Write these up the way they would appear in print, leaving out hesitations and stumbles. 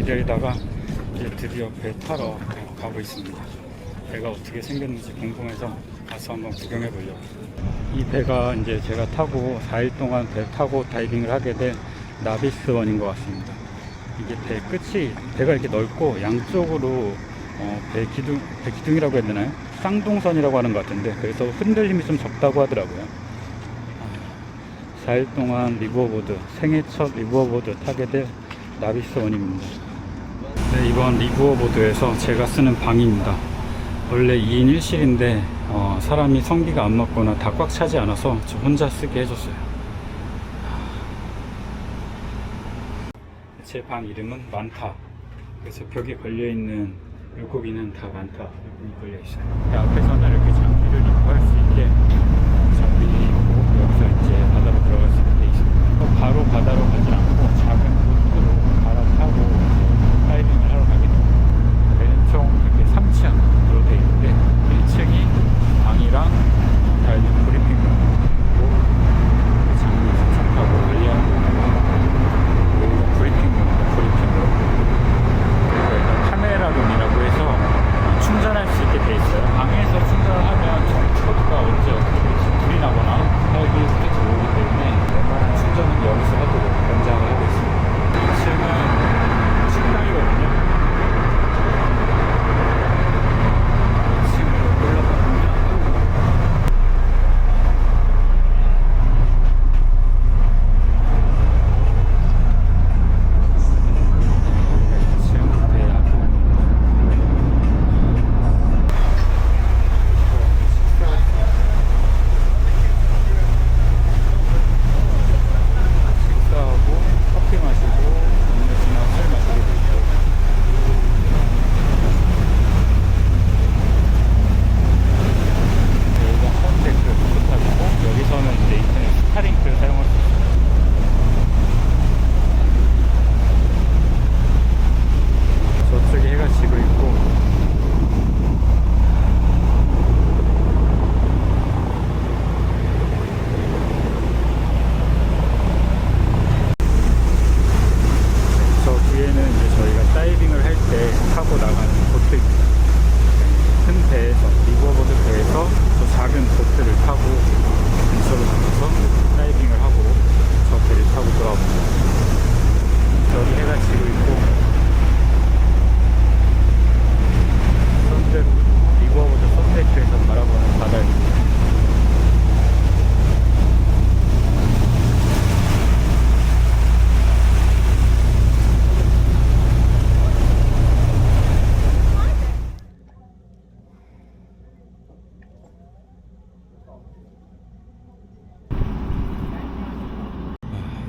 기다리다가 이제 드디어 배 타러 가고 있습니다. 배가 어떻게 생겼는지 궁금해서 가서 한번 구경해 보려고. 이 배가 이제 제가 타고 4일 동안 배 타고 다이빙을 하게 된 나비스원인 것 같습니다. 이게 배 끝이, 배가 이렇게 넓고 양쪽으로 배 기둥이라고 해야 되나요? 쌍동선이라고 하는 것 같은데, 그래서 흔들림이 좀 적다고 하더라고요. 4일 동안 리버보드, 생애 첫 리버보드 타게 될 나비스원입니다. 네, 이번 리버보드에서 제가 쓰는 방입니다. 원래 2인 1실인데 사람이 성비가 안 맞거나 다 꽉 차지 않아서 저 혼자 쓰게 해줬어요. 제 방 이름은 많다. 그래서 벽에 걸려있는 물고기는 다 많다 이렇게 걸려있어요. 앞에서는 이렇게 장비를 입고 할 수 있게 장비 입고 여기서 이제 바다로 들어갈 수 있게 돼 있습니다. 바로 바다로 가지 않고 작은 보트로 갈아타고 다이빙을 하러 가게 됩니다. 배는 총 이렇게 3층으로 되어 있는데 1층이 방이랑 다이빙 브리핑룸, 그리고 장비 세척하고 관리하는 공간이고, 여기가 브리핑룸입니다. 브리핑룸. 그리고 일단 카메라룸이라고 해서 충전할 수 있게 돼 있어요. 방에서 충전을 하면 코드가 언제 어떻게 될지 불이 나거나 다이빙 스케치 오기 때문에 웬만한 충전은 여기서 하도록 권장을 하고 있습니다. 2층은 식당이거든요.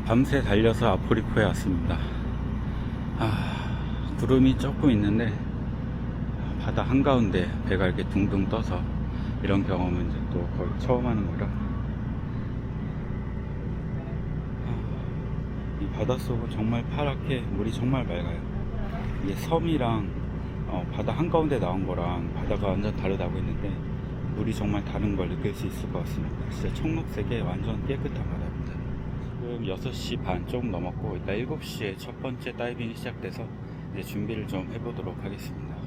밤새 달려서 아포리코에 왔습니다. 구름이 조금 있는데 바다 한가운데 배가 이렇게 둥둥 떠서 이런 경험은 이제 또 거의 처음 하는 거라 이 바닷속은 정말 파랗게 물이 정말 맑아요. 이게 섬이랑 바다 한가운데 나온 거랑 바다가 완전 다르다고 했는데 물이 정말 다른 걸 느낄 수 있을 것 같습니다. 진짜 청록색의 완전 깨끗한 바다입니다. 지금 6시 반 조금 넘었고 이따 7시에 첫 번째 다이빙이 시작돼서 이제 준비를 좀 해보도록 하겠습니다.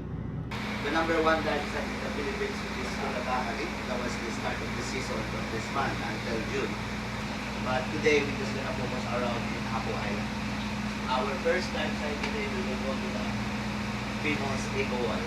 The number one dive site in the Philippines is Kalahari. That was the start of the season from this month until June. But today we're just gonna focus around in Apo Island. Our first dive site today we will go to the famous Eco Wall.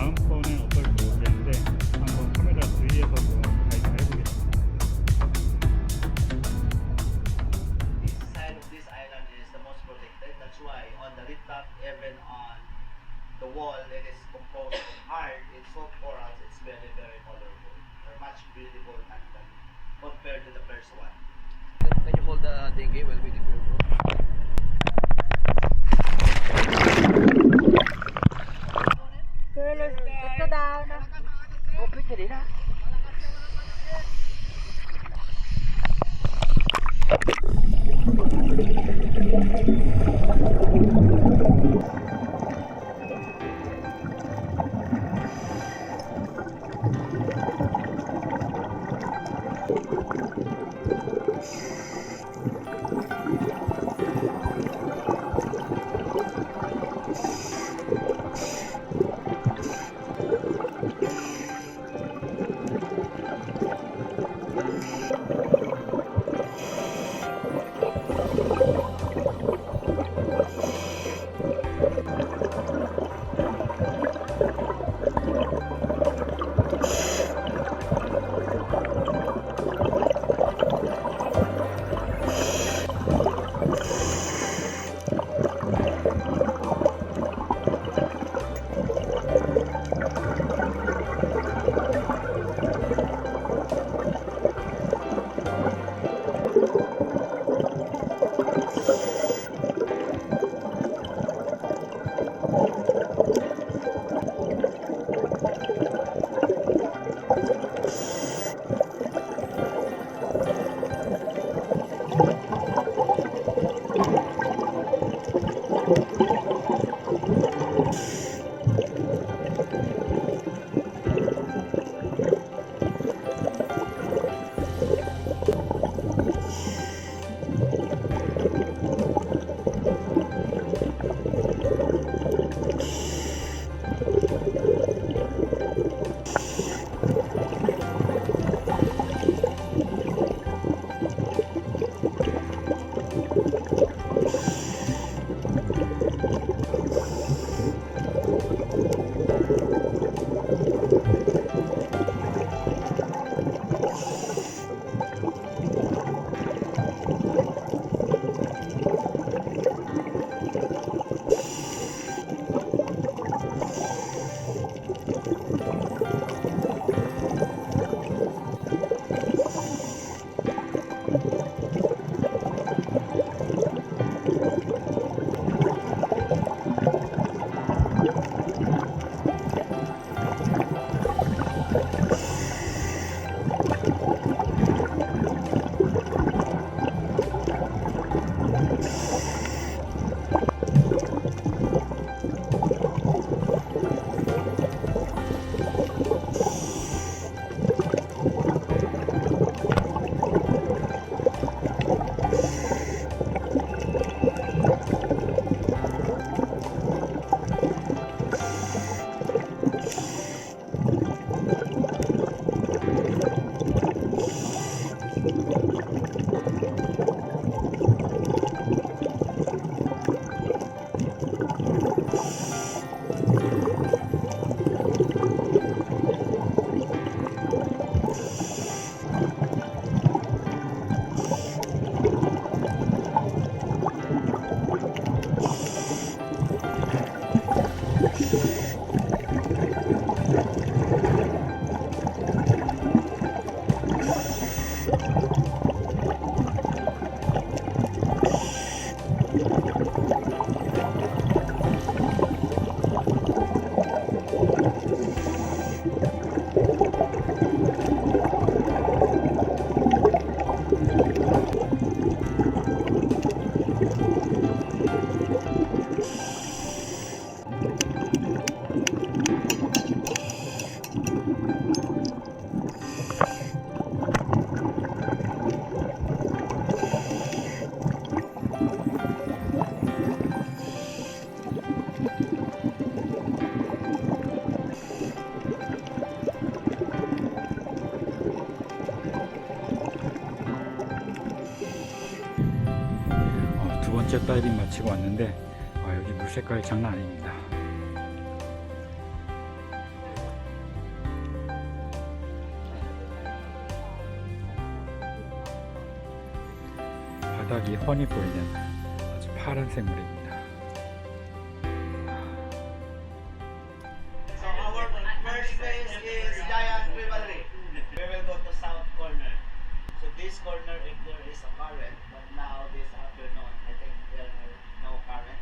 다음번엔 어떨지 모르겠는데 한번 카메라 주위에서 좀 가이드 해보겠습니다. This side of this island is the most protected. That's why on the rooftop, even on the wall, it is composed of hard. It's soft corals. It's very, very colorful. They're much beautiful and compared to the first one. Can you hold the dinghy while we give you a go? Let's go down. Open ka din ha? 두 번째 다이빙 마치고 왔는데 여기 물 색깔이 장난 아닙니다. 바닥이 훤히 보이는 아주 파란색 물입니다. So our first place is Giant Rivalry. We will go to south corner. So this corner, if there is a current, but now this afternoon, I think there are no current.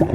We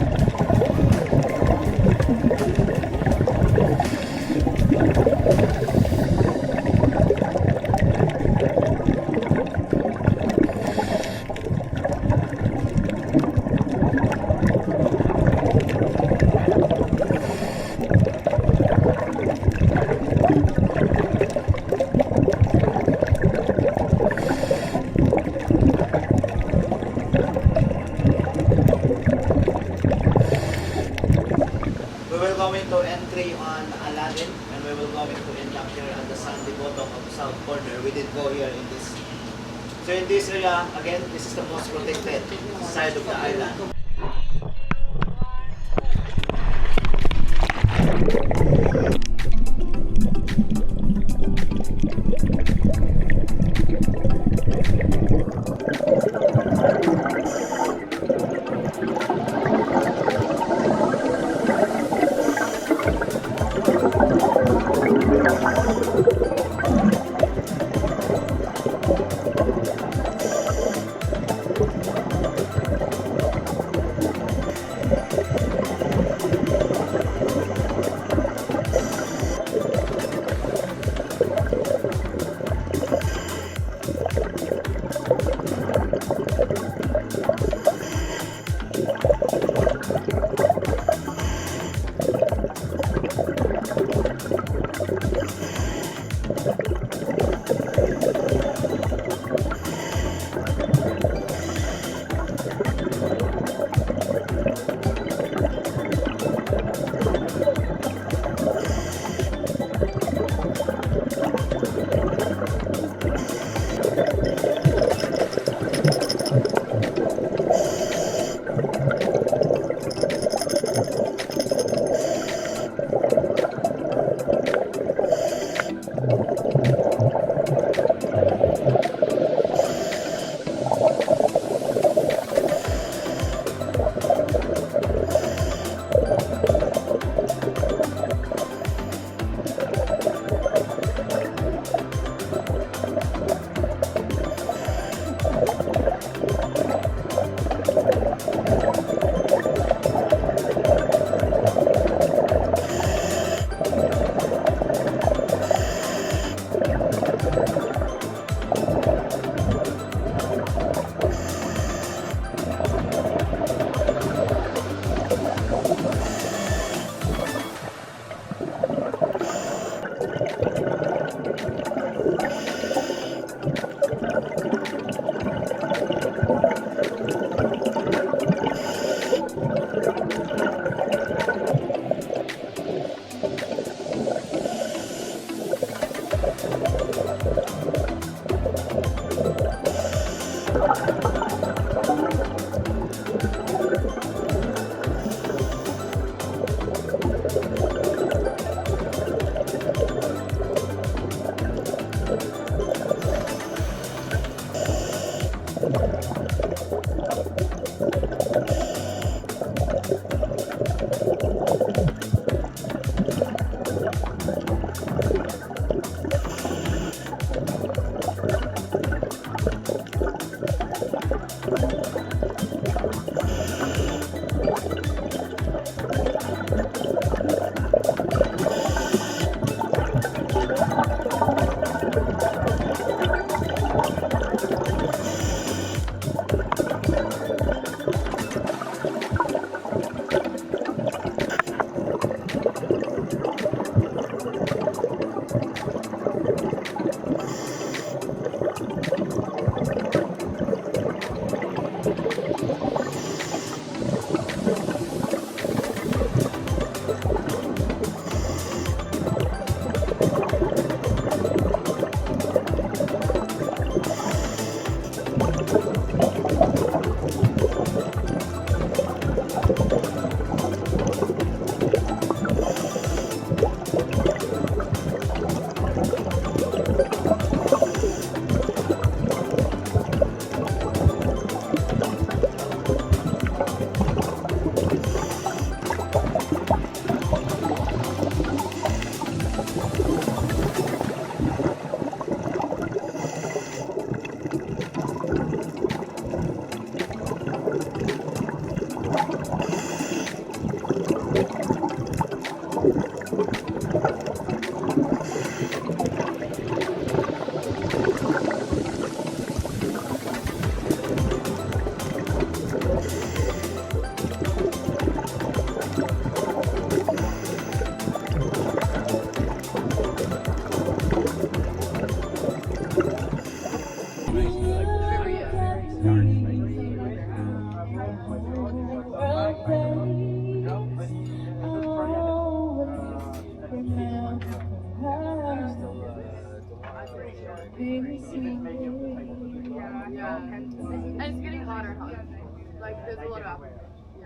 will go into entry on Aladdin and we will go into end up here at the sandy bottom of the south corner. We did go here in this. So in this area, again, this is the most protected side of the island.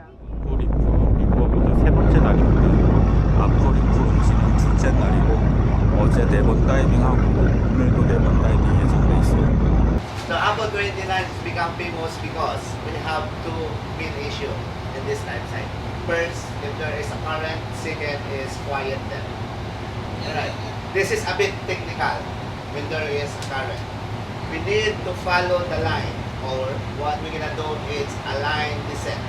아코리프 리버보드 세 번째 날이고요. 아코리프 음식은 둘째 날이고 어제 4번 다이빙하고 오늘도 4번 다이빙 예정돼 있어요. So Apo 29 has become famous because we have two main issues in this dive site. First, if there is a current. Second is quiet depth. Alright. This is a bit technical when there is a current. We need to follow the line, or what we're gonna do is a line descent.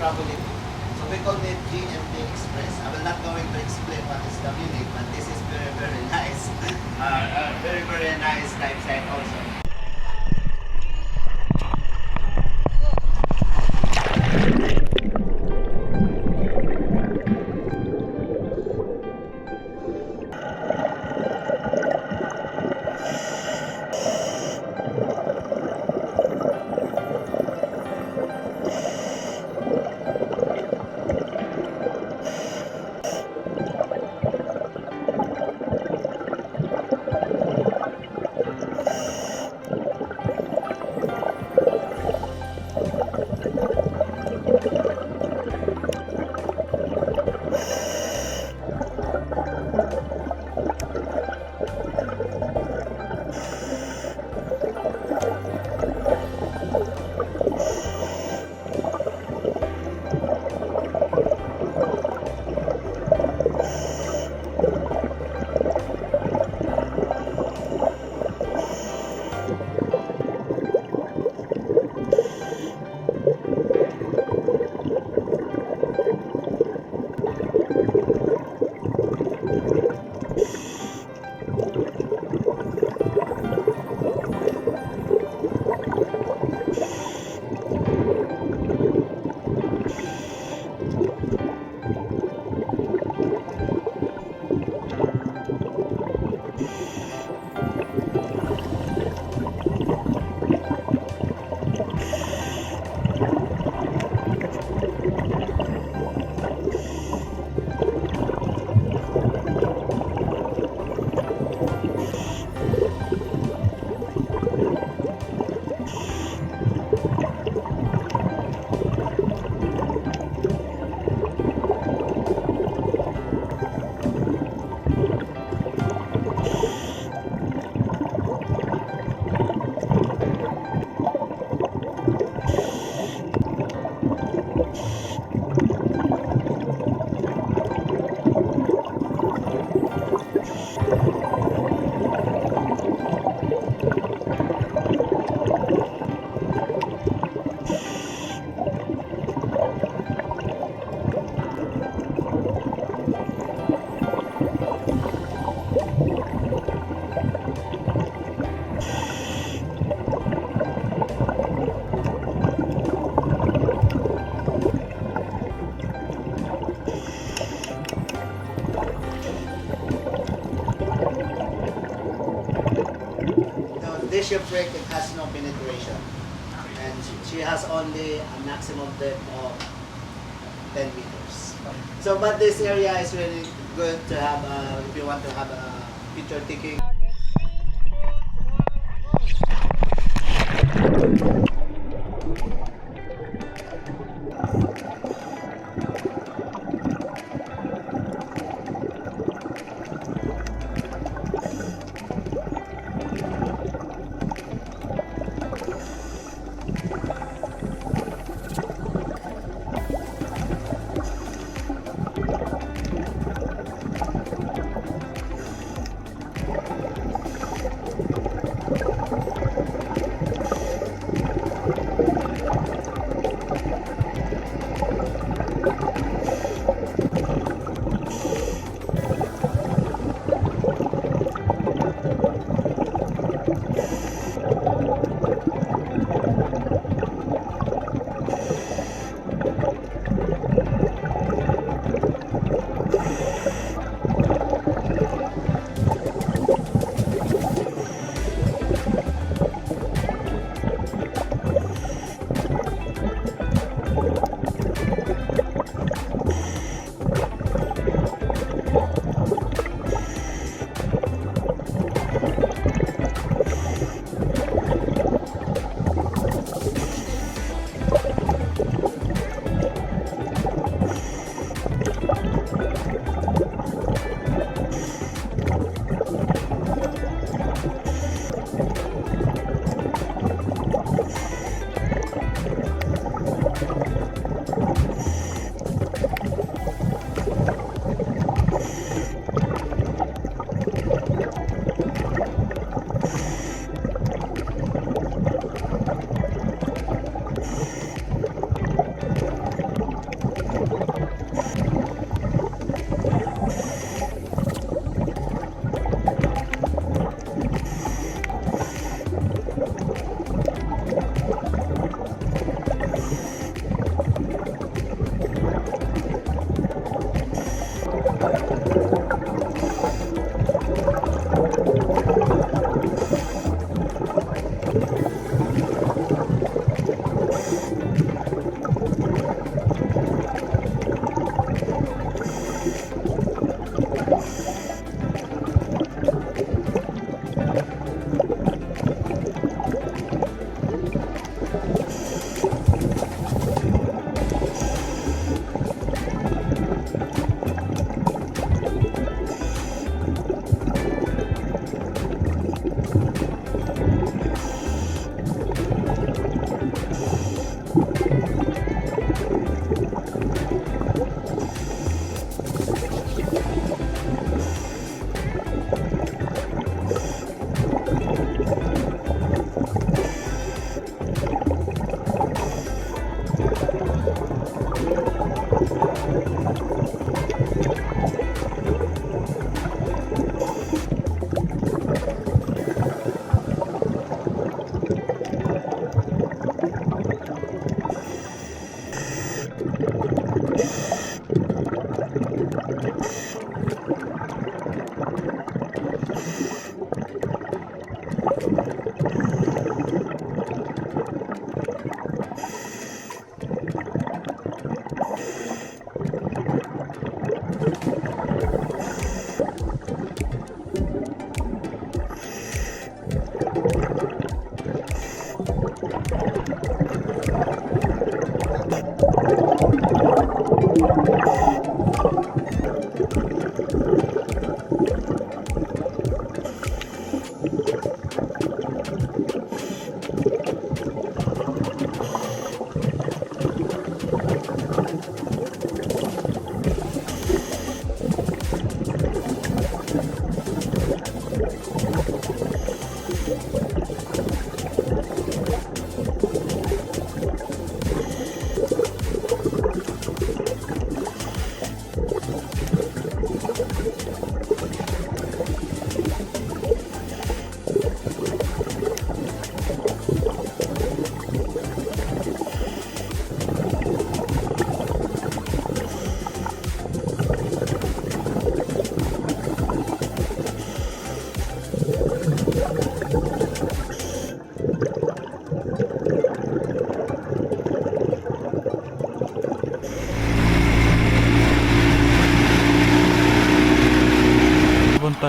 traveling. So we call it GMT Express. I will not going to explain what is the meaning, but this is very, very nice. Very, very nice dive site also. shipwreck, it has no penetration. And she has only a maximum depth of 10 meters. So, but this area is really good to have, if you want to have a picture taking.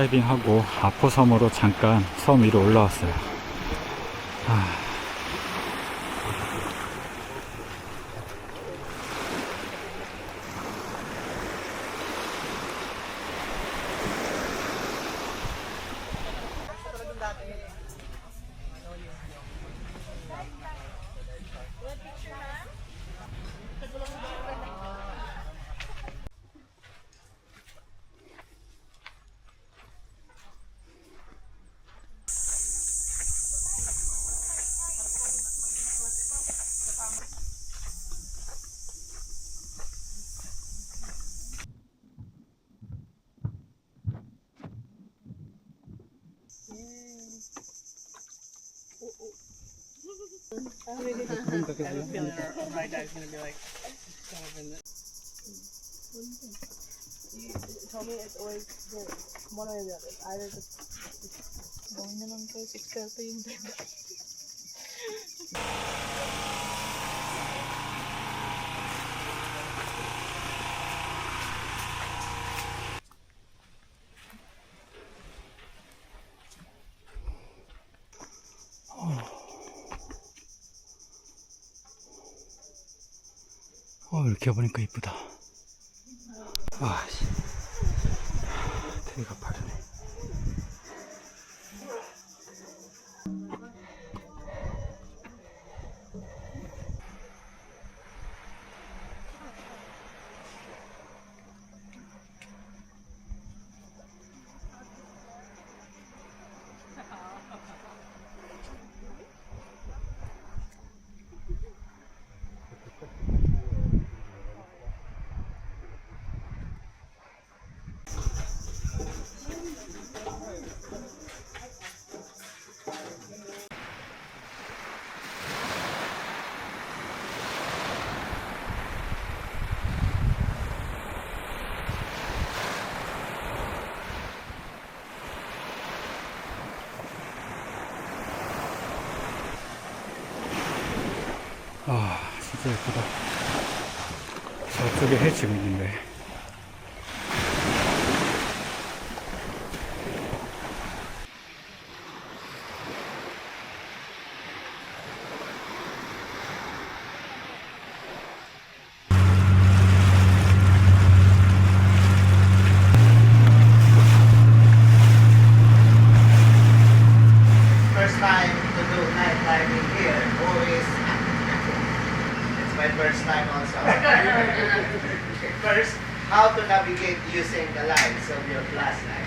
다이빙하고 아포섬으로 잠깐 섬 위로 올라왔어요. Tell me it's always one or the other. Either the going naman ko 6:30 yung time. 이렇게 보니까 이쁘다. 되게 가파르네. 진짜 예쁘다. 저쪽에 해 지고 있는데. First time to do night diving here, always. It's my first time also. First, how to navigate using the lights of your flashlight.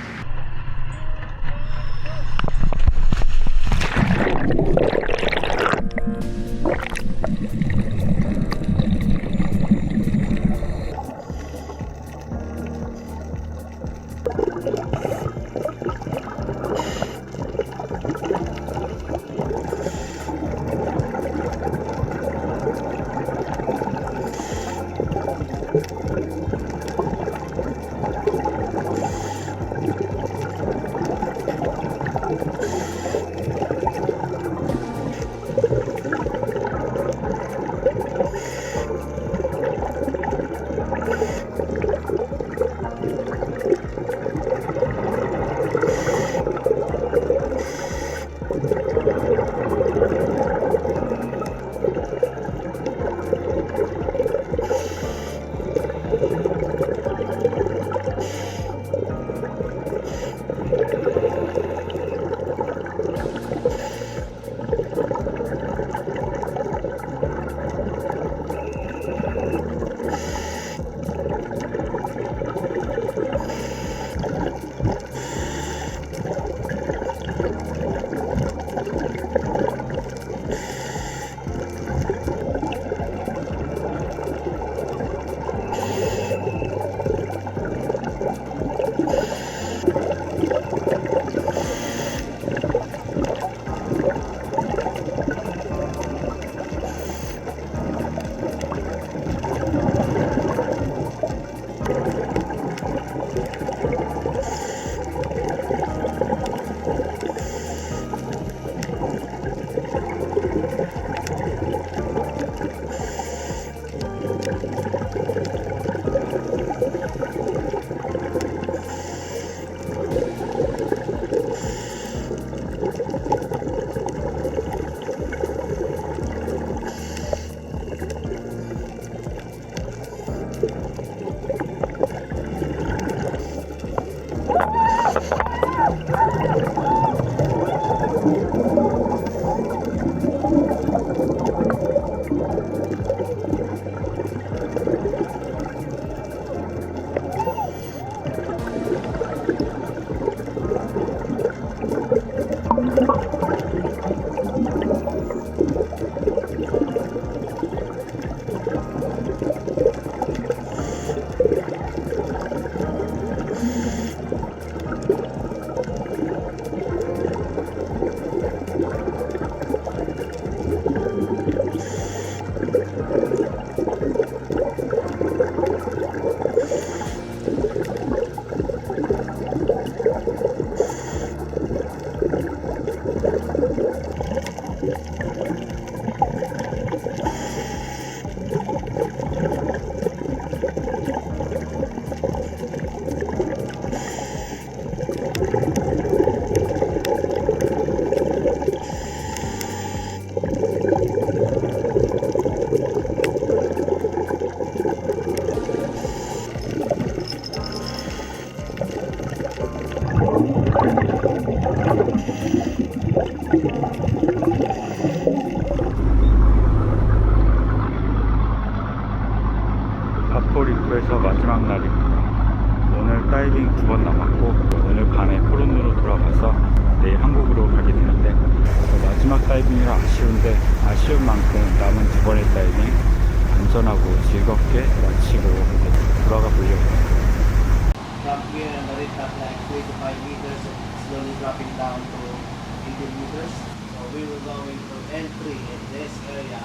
바포리프에서 마지막 날입니다. 오늘 다이빙 2번 남았고 오늘 밤에 포론으로 돌아가서 내일 한국으로 가게 되는데 마지막 다이빙이라 아쉬운 만큼 남은 2번의 다이빙 안전하고 즐겁게 마치고 돌아가 보려고 해요. From here, the rate up like 3 to 5 meters, slowly dropping down to 18 meters. So we will go into entry in this area.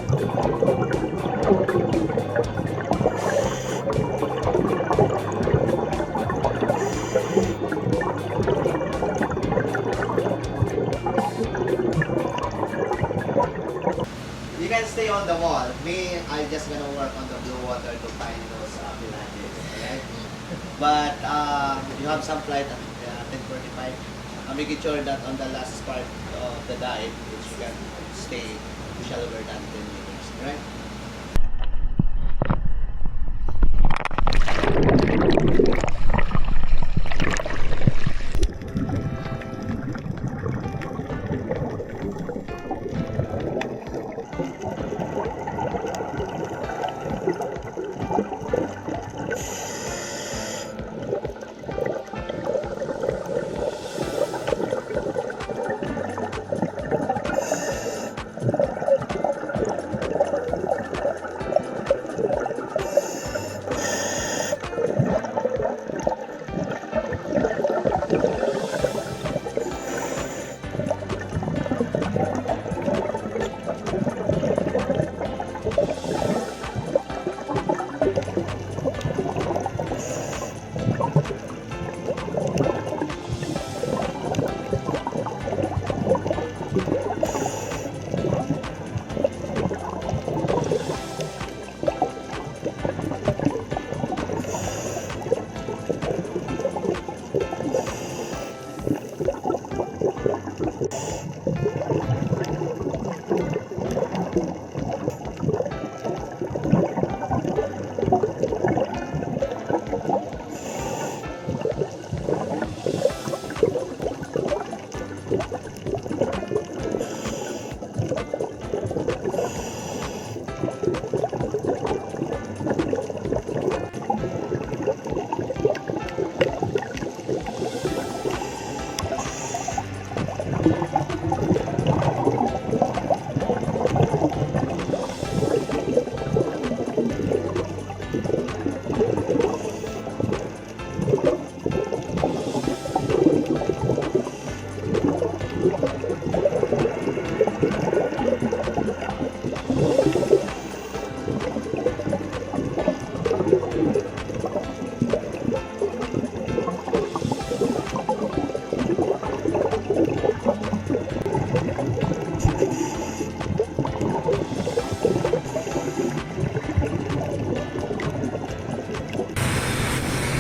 You can stay on the wall. Me, I just gonna work on the blue water to find those pilates, alright? But you have some flight at 10:45. Making sure that on the last part of the dive, which you can stay shallower than 10 meters, right?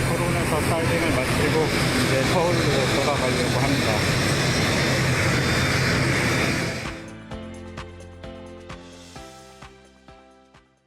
토론에서 사이딩을 마치고 이제 서울로 돌아가려고 합니다.